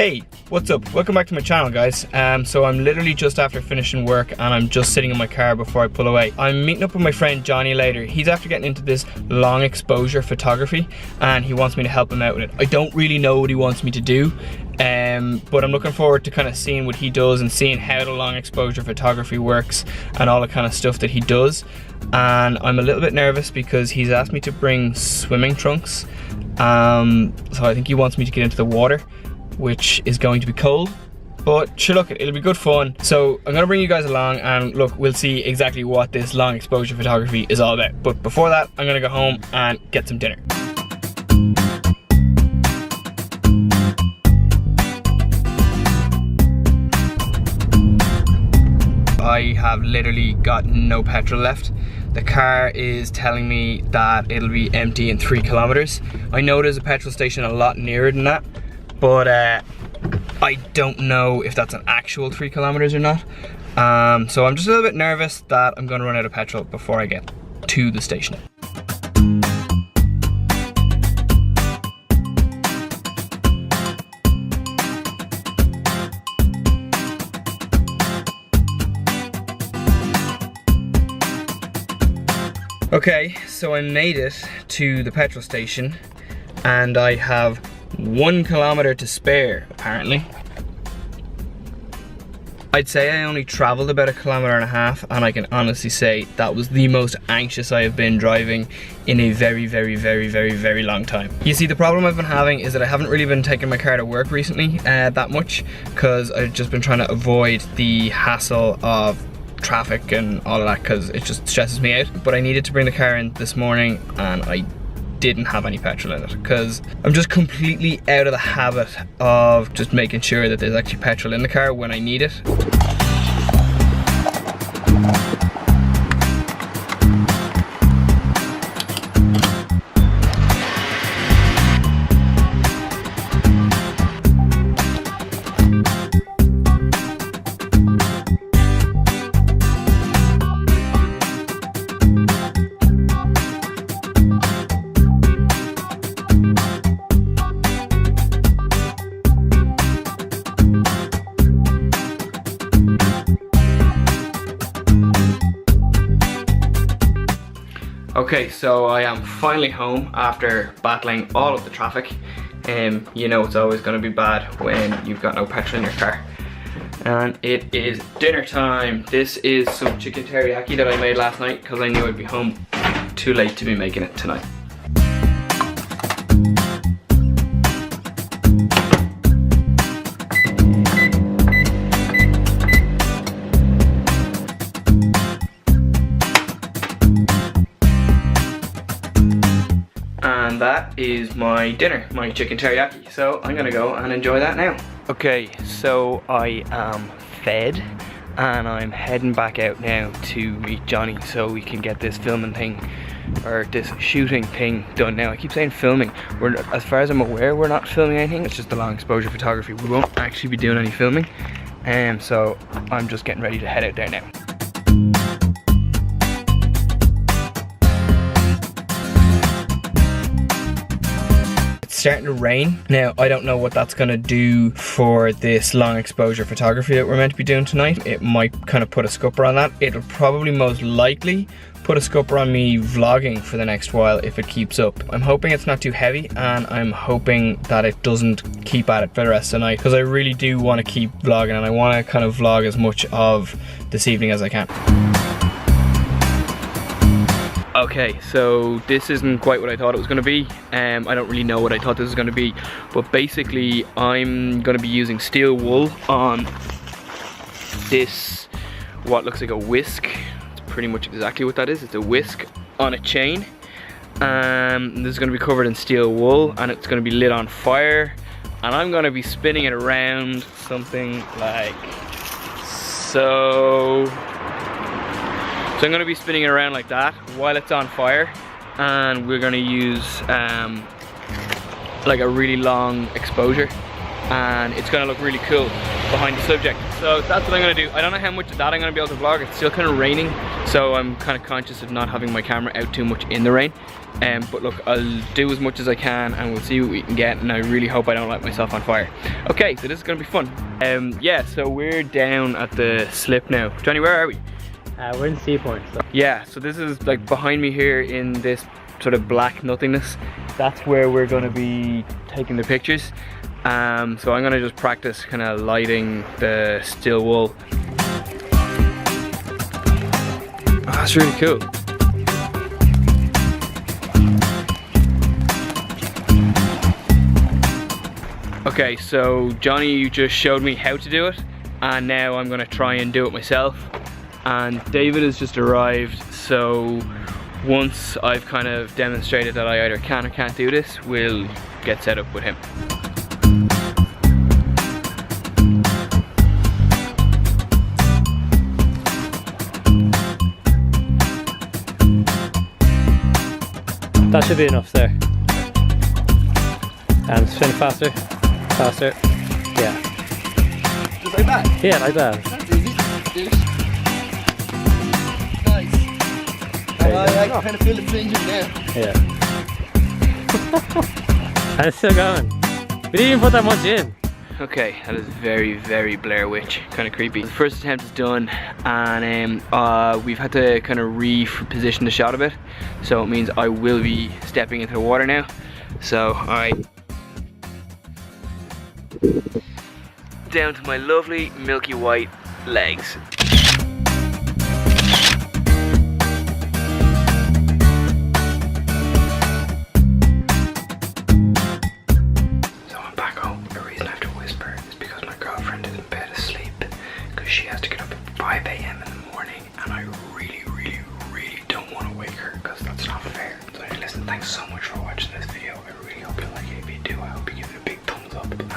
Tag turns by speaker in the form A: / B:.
A: Hey, what's up? Welcome back to my channel, guys. So I'm literally just after finishing work and I'm just sitting in my car before I pull away. I'm meeting up with my friend Johnny later. He's after getting into this long exposure photography and he wants me to help him out with it. I don't really know what he wants me to do, but I'm looking forward to kind of seeing what he does and seeing how the long exposure photography works and all the kind of stuff that he does. And I'm a little bit nervous because he's asked me to bring swimming trunks. So I think he wants me to get into the water, which is going to be cold, but sure, look, it'll be good fun. So I'm gonna bring you guys along and look, we'll see exactly what this long exposure photography is all about. But before that, I'm gonna go home and get some dinner. I have literally got no petrol left. The car is telling me that it'll be empty in 3 kilometers. I know there's a petrol station a lot nearer than that, but I don't know if that's an actual 3 kilometers or not. So I'm just a little bit nervous that I'm gonna run out of petrol before I get to the station. Okay, so I made it to the petrol station and I have 1 kilometer to spare, apparently. I'd say I only traveled about 1.5 kilometers and I can honestly say that was the most anxious I have been driving in a very long time. You see, the problem I've been having is that I haven't really been taking my car to work recently that much because I've just been trying to avoid the hassle of traffic and all of that because it just stresses me out. But I needed to bring the car in this morning and I didn't have any petrol in it because I'm just completely out of the habit of just making sure that there's actually petrol in the car when I need it. Okay, so I am finally home after battling all of the traffic. You know it's always going to be bad when you've got no petrol in your car. And it is dinner time. This is some chicken teriyaki that I made last night because I knew I'd be home too late to be making it tonight. And that is my dinner, my chicken teriyaki. So I'm gonna go and enjoy that now. Okay, so I am fed and I'm heading back out now to meet Johnny so we can get this filming thing, or this shooting thing done now. I keep saying filming. As far as I'm aware, we're not filming anything. It's just the long exposure photography. We won't actually be doing any filming. So I'm just getting ready to head out there now. Starting to rain. Now, I don't know what that's gonna do for this long exposure photography that we're meant to be doing tonight. It might kind of put a scupper on that. It'll probably most likely put a scupper on me vlogging for the next while if it keeps up. I'm hoping it's not too heavy and I'm hoping that it doesn't keep at it for the rest of the night because I really do want to keep vlogging and I want to kind of vlog as much of this evening as I can. Okay, so this isn't quite what I thought it was going to be. I don't really know what I thought this was going to be, but basically I'm going to be using steel wool on this, what looks like a whisk. It's pretty much exactly what that is. It's a whisk on a chain. This is going to be covered in steel wool and it's going to be lit on fire, and I'm going to be spinning it around something like so. So I'm going to be spinning it around like that while it's on fire, and we're going to use like a really long exposure, and it's going to look really cool. behind the subject. So that's what I'm gonna do. I don't know how much of that I'm gonna be able to vlog. It's still kind of raining, so I'm kind of conscious of not having my camera out too much in the rain. But look, I'll do as much as I can and we'll see what we can get, and I really hope I don't light myself on fire. Okay, so this is gonna be fun. Yeah, so we're down at the slip now. Johnny, where are we?
B: We're in Sea Point. So.
A: Yeah, so this is like behind me here in this sort of black nothingness. That's where we're gonna be taking the pictures. So I'm gonna just practice kind of lighting the still wool. Oh, that's really cool. Okay, so Johnny, you just showed me how to do it, and now I'm gonna try and do it myself. And David has just arrived, so once I've kind of demonstrated that I either can or can't do this, we'll get set up with him.
B: That should be enough there. And spin faster, faster. Yeah.
C: Just like that?
B: Yeah, like that.
C: That's easy. Nice. I kind of feel the fringe in there.
B: Yeah. And it's still going. We didn't even put that much in.
A: Okay, that is very, very Blair Witch, kind of creepy. The first attempt is done, and we've had to kind of reposition the shot a bit, so it means I will be stepping into the water now. So, alright. Down to my lovely milky white legs. She has to get up at 5 a.m. in the morning, and I really, really, really don't want to wake her because that's not fair. So listen, thanks so much for watching this video. I really hope you like it. If you do, I hope you give it a big thumbs up, and